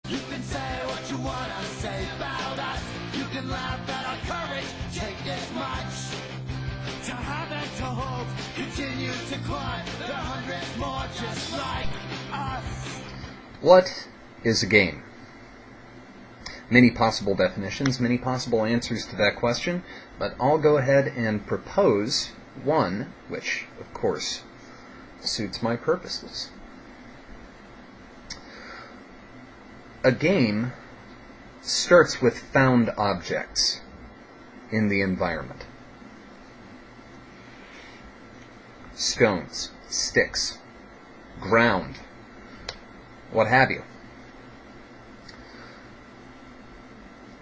You can say what you wanna say about us. You can laugh at our courage, take this much. To have and to hold, continue to climb. There are hundreds more just like us. What is a game? Many possible definitions, many possible answers to that question, but I'll go ahead and propose one, which, of course, suits my purposes. A game starts with found objects in the environment. Stones, sticks, ground, what have you.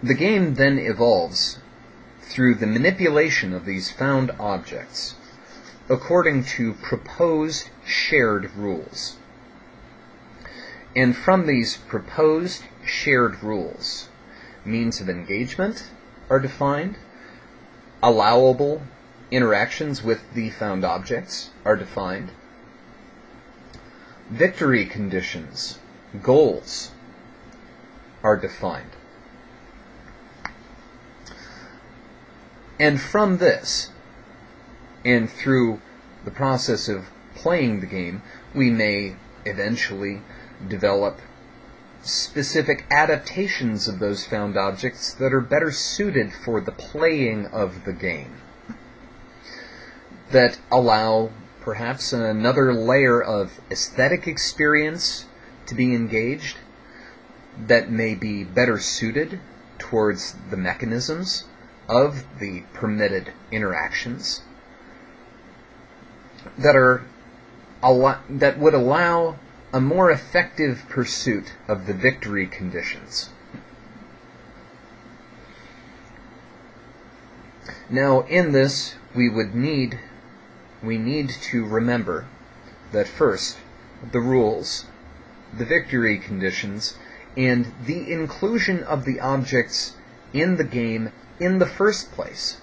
The game then evolves through the manipulation of these found objects according to proposed shared rules. And from these proposed shared rules, means of engagement are defined, allowable interactions with the found objects are defined, victory conditions, goals are defined. And from this, and through the process of playing the game, we may eventually develop specific adaptations of those found objects that are better suited for the playing of the game, that allow perhaps another layer of aesthetic experience to be engaged, that may be better suited towards the mechanisms of the permitted interactions, that would allow a more effective pursuit of the victory conditions. Now, in this, we need to remember that first, the rules, the victory conditions, and the inclusion of the objects in the game in the first place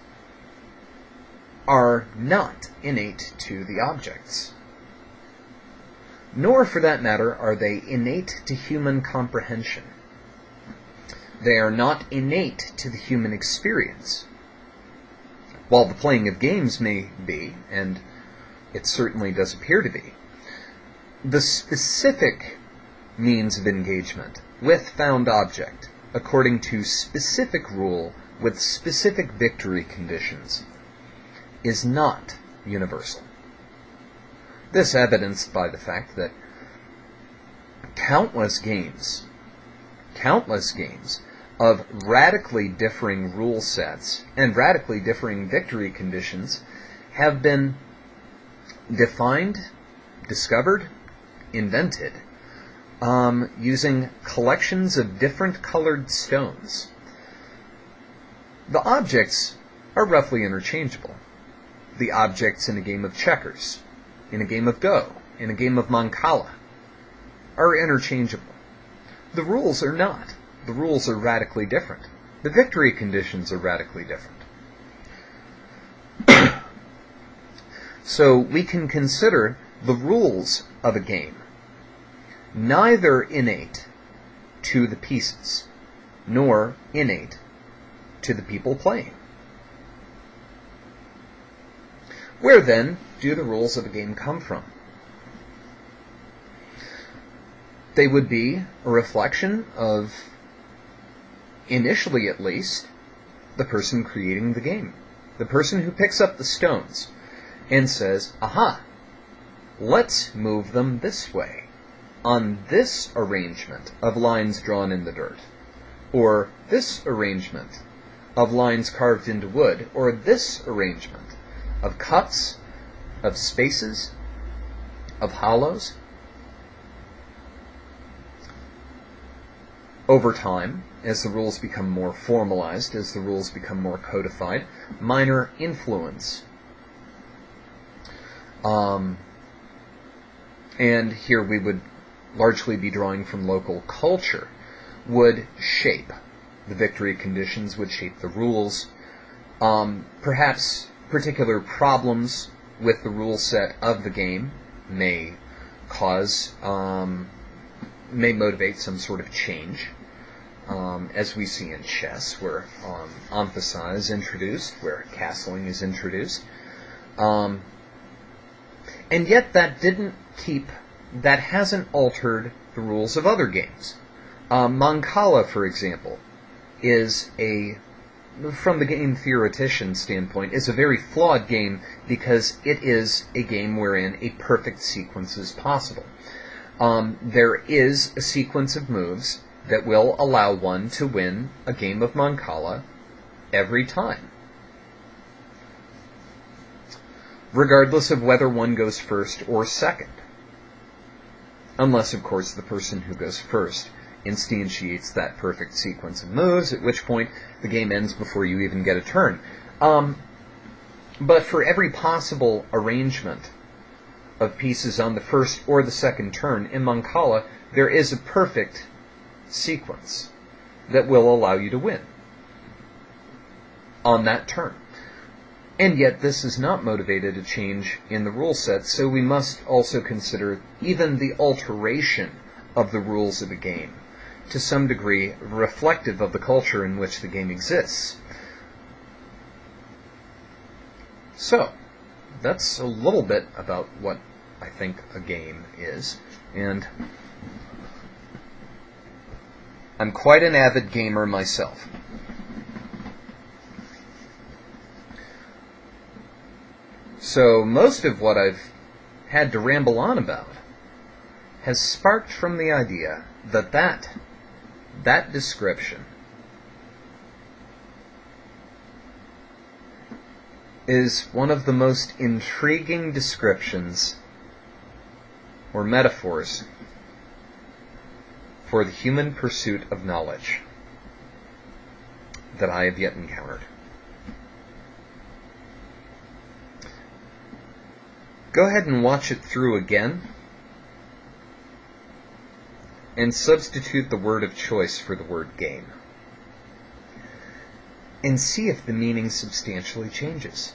are not innate to the objects. Nor, for that matter, are they innate to human comprehension. They are not innate to the human experience. While the playing of games may be, and it certainly does appear to be, the specific means of engagement with found object, according to specific rule with specific victory conditions, is not universal. This evidenced by the fact that countless games of radically differing rule sets and radically differing victory conditions have been defined, discovered, invented, using collections of different colored stones. The objects are roughly interchangeable. The objects in a game of checkers, in a game of Go, in a game of Mancala, are interchangeable. The rules are not. The rules are radically different. The victory conditions are radically different. So we can consider the rules of a game neither innate to the pieces, nor innate to the people playing. Where then do the rules of a game come from? They would be a reflection of, initially at least, the person creating the game. The person who picks up the stones and says, aha, let's move them this way, on this arrangement of lines drawn in the dirt, or this arrangement of lines carved into wood, or this arrangement of cuts, of spaces, of hollows. Over time, as the rules become more formalized, as the rules become more codified, minor influence. And here we would largely be drawing from local culture, would shape the victory conditions, would shape the rules. Perhaps particular problems with the rule set of the game may cause may motivate some sort of change, as we see in chess, where emphasa is introduced, where castling is introduced. And yet that hasn't altered the rules of other games. Mancala, for example, is from the game theoretician standpoint, is a very flawed game because it is a game wherein a perfect sequence is possible. There is a sequence of moves that will allow one to win a game of Mancala every time, regardless of whether one goes first or second. Unless, of course, the person who goes first instantiates that perfect sequence of moves, at which point the game ends before you even get a turn. But for every possible arrangement of pieces on the first or the second turn in Mancala, there is a perfect sequence that will allow you to win on that turn. And yet this has not motivated a change in the rule set, so we must also consider even the alteration of the rules of the game, to some degree reflective of the culture in which the game exists. So, that's a little bit about what I think a game is, and I'm quite an avid gamer myself. So most of what I've had to ramble on about has sparked from the idea that description is one of the most intriguing descriptions or metaphors for the human pursuit of knowledge that I have yet encountered. Go ahead and watch it through again, and substitute the word of choice for the word game, and see if the meaning substantially changes.